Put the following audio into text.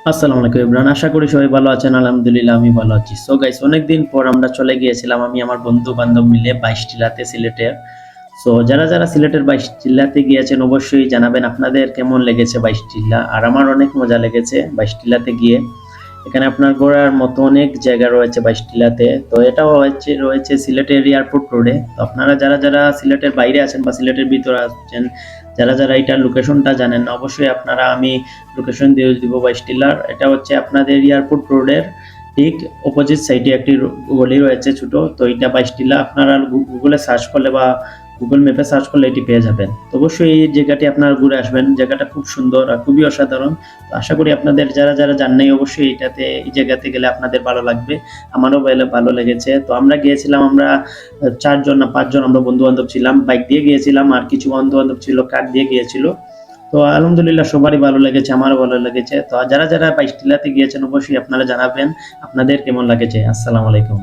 আসসালামু আলাইকুম ইমরান, আশা করি সবাই ভালো আছেন। আলহামদুলিল্লাহ আমি ভালো আছি। সো গাইস, অনেকদিন পর আমরা চলে গিয়েছিলাম আমি আমার বন্ধু বান্ধব মিলে 22 টিলাতে সিলেটের। সো যারা যারা সিলেটের 22 টিলাতে গিয়েছেন অবশ্যই জানাবেন আপনাদের কেমন লেগেছে 22 টিলা। আর আমার অনেক মজা লেগেছে 22 টিলাতে গিয়ে। এখানে আপনার ঘোরার মতো অনেক জায়গা রয়েছে 22 টিলাতে। তো এটাও রয়েছে সিলেটের এয়ারপোর্ট রোডে। তো আপনারা যারা যারা সিলেটের বাইরে আছেন বা সিলেটের ভিতরে আছেন, যারা যারা এটার লোকেশনটা জানেন না, অবশ্যই আপনারা আমি লোকেশন দিয়ে দিব 22 টিলার। এটা হচ্ছে আপনাদের এয়ারপোর্ট রোডের ঠিক অপোজিট সাইডে একটি গলি রয়েছে ছোট। তো এটা 22 টিলা, আপনারা গুগলে সার্চ করলে বা গুগল ম্যাপে সার্চ করলে এটি পেয়ে যাবেন। তো অবশ্যই এই জায়গাটি আপনারা ঘুরে আসবেন, জায়গাটা খুব সুন্দর আর খুবই অসাধারণ। তো আশা করি আপনাদের যারা যারা যান নাই অবশ্যই এই জায়গাতে গেলে আপনাদের ভালো লাগবে। আমারও ভালো লেগেছে। তো আমরা গিয়েছিলাম, আমরা 4 জন না 5 জন আমরা বন্ধু বান্ধব ছিলাম, বাইক দিয়ে গিয়েছিলাম আর কিছু বন্ধু বান্ধব ছিল কার দিয়ে গিয়েছিল। তো আলহামদুলিল্লাহ সবারই ভালো লেগেছে, আমারও ভালো লেগেছে। তো যারা যারা 22 টিলাতে গিয়েছেন অবশ্যই আপনারা জানাবেন আপনাদের কেমন লাগেছে। আসসালামু আলাইকুম।